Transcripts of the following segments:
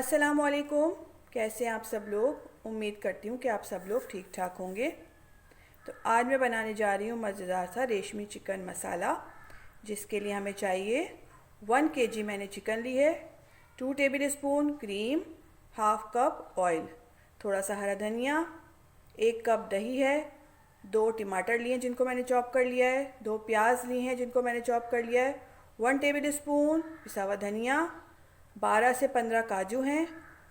अस्सलामुअलैकुम। कैसे हैं आप सब लोग? उम्मीद करती हूँ कि आप सब लोग ठीक ठाक होंगे। तो आज मैं बनाने जा रही हूँ मज़ेदार सा रेशमी चिकन मसाला, जिसके लिए हमें चाहिए 1 kg मैंने चिकन ली है, 2 table spoon cream, half cup oil, थोड़ा सा हरा धनिया, 1 कप दही है, 2 टमाटर लिए हैं जिनको मैंने चॉप कर लिया है, 2 प्याज लिए हैं जिनको मैंने चॉप कर लिया है, 1 टेबल स्पून पिसा हुआ धनिया, 12 से 15 काजू हैं,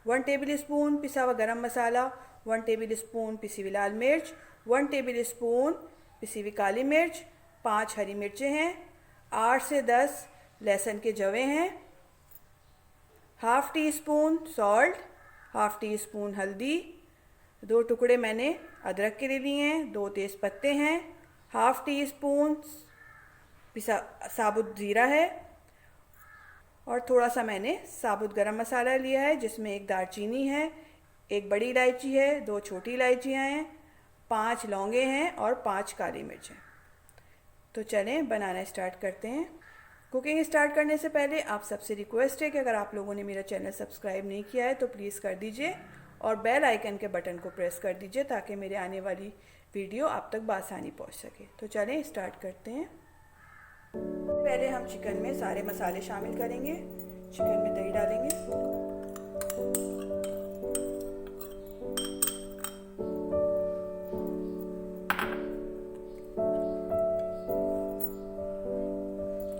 1 टेबल स्पून पिसा हुआ गरम मसाला, 1 टेबल स्पून पिसी हुई लाल मिर्च, 1 टेबल स्पून पिसी हुई काली मिर्च, 5 हरी मिर्चें हैं, 8 से 10 लहसुन के जवे हैं, half tea spoon salt, half tea spoon हल्दी, 2 टुकड़े मैंने अदरक के ले लिए हैं, 2 तेज़ पत्ते हैं, हाफ़ टी स्पून पिसा साबुत ज़ीरा है और थोड़ा सा मैंने साबुत गरम मसाला लिया है, जिसमें 1 दालचीनी है, 1 बड़ी इलायची है, 2 छोटी इलायचियाँ हैं, 5 लौंगे हैं और 5 काली मिर्च हैं। तो चलें बनाना स्टार्ट करते हैं। कुकिंग स्टार्ट करने से पहले आप सबसे रिक्वेस्ट है कि अगर आप लोगों ने मेरा चैनल सब्सक्राइब नहीं किया है तो प्लीज़ कर दीजिए और बेल आइकन के बटन को प्रेस कर दीजिए ताकि मेरे आने वाली वीडियो आप तक बआसानी पहुंच सके। तो चलें स्टार्ट करते हैं। पहले हम चिकन में सारे मसाले शामिल करेंगे। चिकन में दही डालेंगे,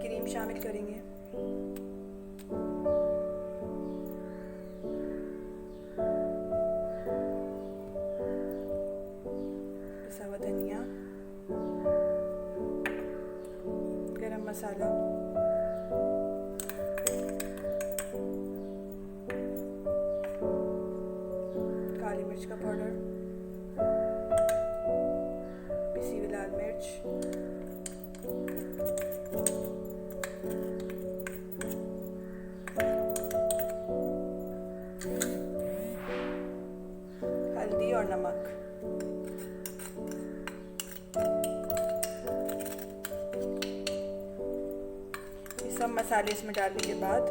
क्रीम शामिल करेंगे, पिसा हुआ धनिया, गरम मसाला, काली मिर्च का पाउडर, पिसी हुई लाल मिर्च, हल्दी और नमक। सब मसाले इसमें डालने के बाद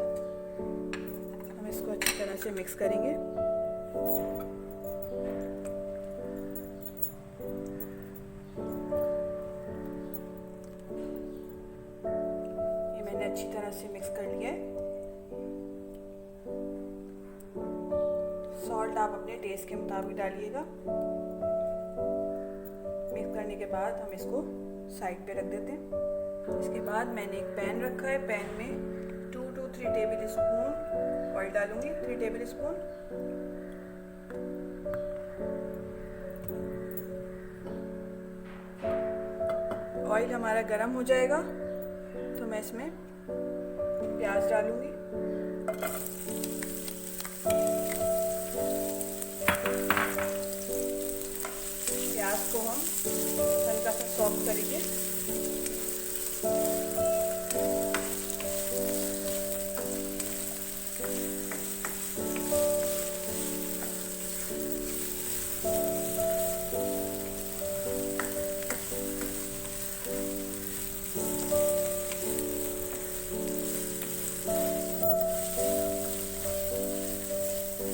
हम इसको अच्छी तरह से मिक्स करेंगे। ये मैंने अच्छी तरह से मिक्स कर लिया है। सॉल्ट आप अपने टेस्ट के मुताबिक डालिएगा। मिक्स करने के बाद हम इसको साइड पे रख देते हैं। इसके बाद मैंने एक पैन रखा है, पैन में 2 to 3 टेबल स्पून ऑयल डालूंगी, 3 टेबल स्पून। ऑयल हमारा गर्म हो जाएगा तो मैं इसमें प्याज डालूंगी। प्याज को हम हल्का सा सॉफ्ट करेंगे।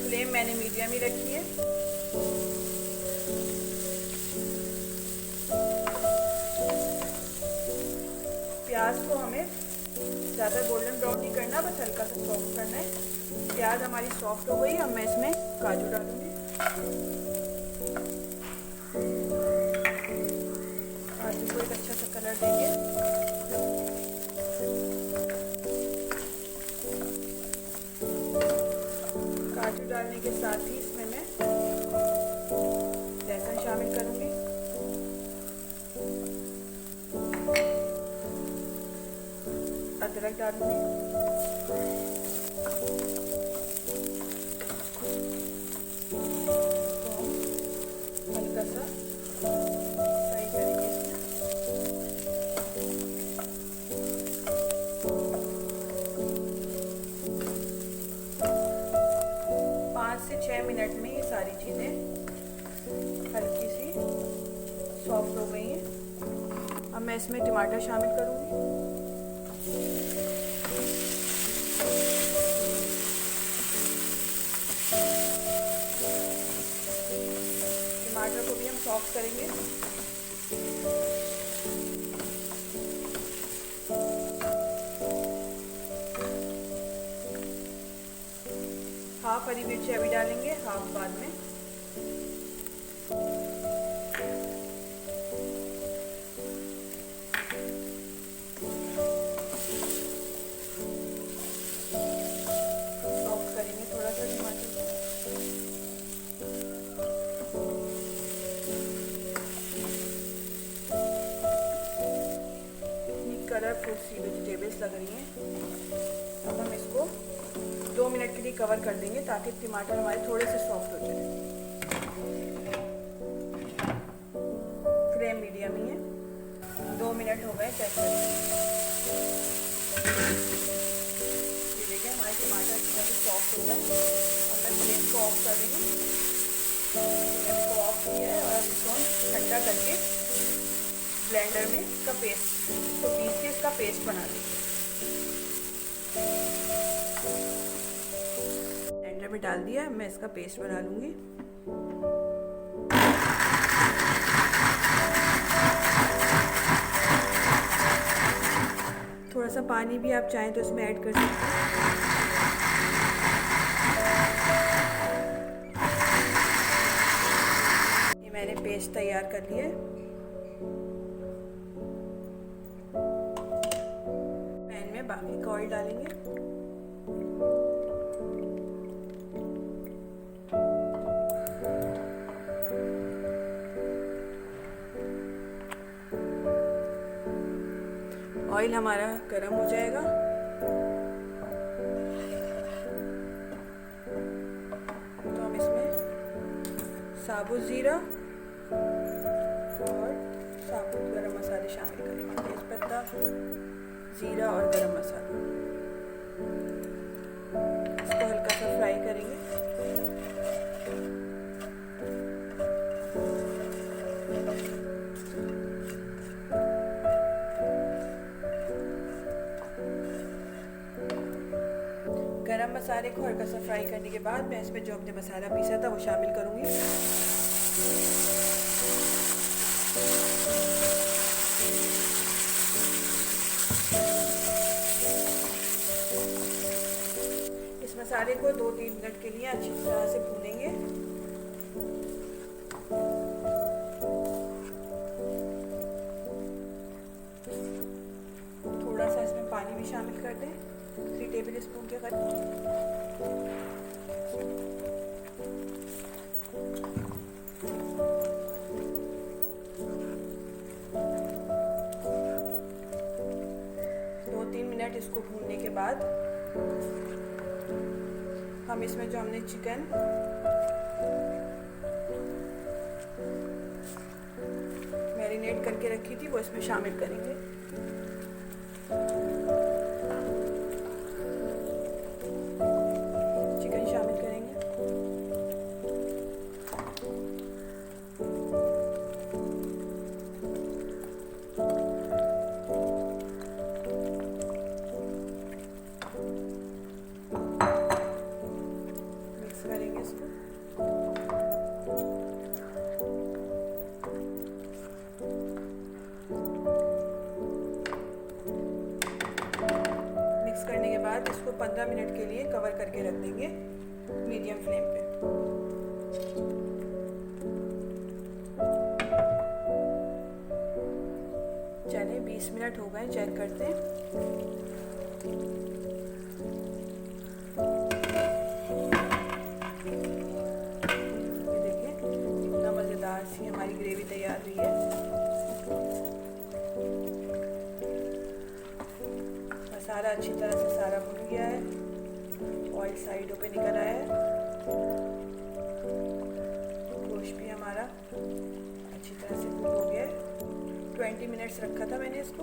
फ्लेम मैंने मीडियम ही रखी है। प्याज को हमें ज़्यादा गोल्डन ब्राउन नहीं करना, बस हल्का सा सॉफ्ट करना है। प्याज हमारी सॉफ्ट हो गई। अब मैं इसमें काजू डालूंगी। काजू को एक अच्छा सा कलर देंगे। काजू डालने के साथ ही इसमें मैं लहसुन शामिल करूंगी। अदरक डालूंगी। हल्का सा फ्राई करेंगे इसमें। 5 से 6 मिनट में ये सारी चीज़ें हल्की सी सॉफ्ट हो गई हैं। अब मैं इसमें टमाटर शामिल करूँगी। टमाटर को भी हम सॉफ्ट करेंगे। हाफ हरी मिर्ची अभी डालेंगे, हाफ बाद में। सॉफ्ट करेंगे थोड़ा सा टमाटर को। कलरफुल सी वेजिटेबल्स लग रही हैं। अब हम इसको 2 मिनट के लिए कवर कर देंगे ताकि टमाटर हमारे थोड़े से सॉफ्ट हो जाए। फ्लेम मीडियम ही है। 2 मिनट हो गए, चेक करेंगे। ये देखिए हमारे टमाटर अच्छी तरह से सॉफ्ट हो गए। अब मैं फ्लेम को ऑफ कर देंगे। फ्लेम को ऑफ किया है और अब इसको हम ठंडा करके ब्लेंडर में इसका पेस्ट, इसको पीस के इसका पेस्ट बना देंगे। ब्लेंडर में डाल दिया, मैं इसका पेस्ट बना लूँगी। थोड़ा सा पानी भी आप चाहें तो इसमें ऐड कर सकते हैं। ये मैंने पेस्ट तैयार कर लिया है। पैन में बाकी का ऑयल डालेंगे। ऑयल हमारा गर्म हो जाएगा। तो हम इसमें साबुत ज़ीरा और साबुत गरम मसाले शामिल करेंगे। तेज़पत्ता, ज़ीरा और गरम मसाला। इसको हल्का सा फ्राई करेंगे। गरम मसाले को हल्का सा फ्राई करने के बाद मैं इसमें जो हमने मसाला पीसा था वो शामिल करूँगी। इस मसाले को 2-3 मिनट के लिए अच्छी तरह से भूनेंगे। थोड़ा सा इसमें पानी भी शामिल कर दें, 3 टेबल स्पून के करीब। दो 3 मिनट इसको भूनने के बाद हम इसमें जो हमने चिकन मैरिनेट करके रखी थी वो इसमें शामिल करेंगे। चिकन शामिल करेंगे। मिक्स करेंगे इसको। करने के बाद इसको 15 मिनट के लिए कवर करके रख देंगे मीडियम फ्लेम पे। चलिए 20 मिनट हो गए, चेक करते हैं। ये देखिए कितना मज़ेदार सी हमारी ग्रेवी तैयार हुई है। मसाला अच्छी तरह से सारा भुन गया है, ऑयल साइडों पे निकल आया है। गोश्त भी हमारा अच्छी तरह से कुक हो गया है। 20 मिनट्स रखा था मैंने इसको।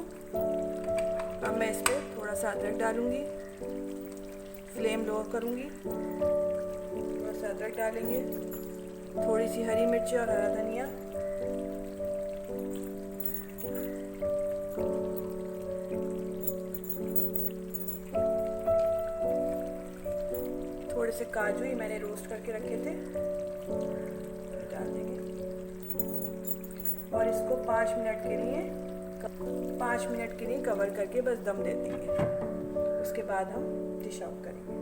अब मैं इसको थोड़ा सा अदरक डालूंगी, फ्लेम लो करूंगी। थोड़ा सा अदरक डालेंगे, थोड़ी सी हरी मिर्ची और हरा धनिया। थोड़े से काजू ही मैंने रोस्ट करके रखे थे, डाल देंगे। और इसको 5 मिनट के लिए कवर करके बस दम दे देंगे। उसके बाद हम डिश आउट करेंगे।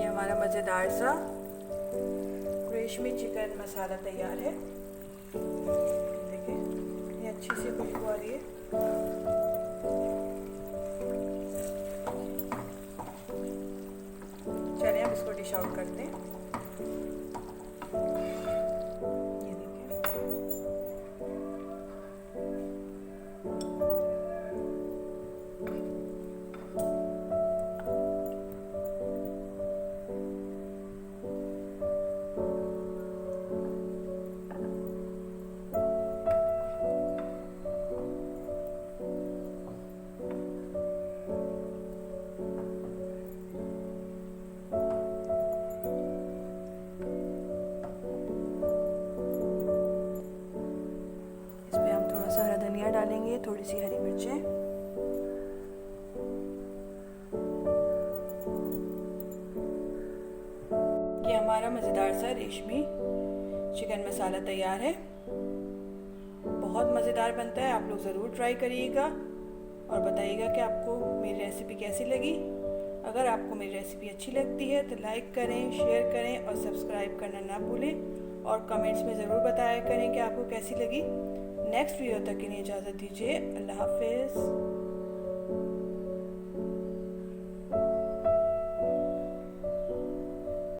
ये हमारा मज़ेदार सा रेशमी चिकन मसाला तैयार है। देखिए ये अच्छी सी खुशबू आ रही है। चलिए अब इसको डिश आउट करते हैं। ये देखिए धनिया डालेंगे, थोड़ी सी हरी मिर्चें, ये हमारा मज़ेदार सा रेशमी चिकन मसाला तैयार है। बहुत मज़ेदार बनता है, आप लोग ज़रूर ट्राई करिएगा और बताइएगा कि आपको मेरी रेसिपी कैसी लगी। अगर आपको मेरी रेसिपी अच्छी लगती है तो लाइक करें, शेयर करें और सब्सक्राइब करना ना भूलें और कमेंट्स में ज़रूर बताया करें कि आपको कैसी लगी। नेक्स्ट वीडियो तक के लिए इजाज़त दीजिए। अल्लाह हाफिज़।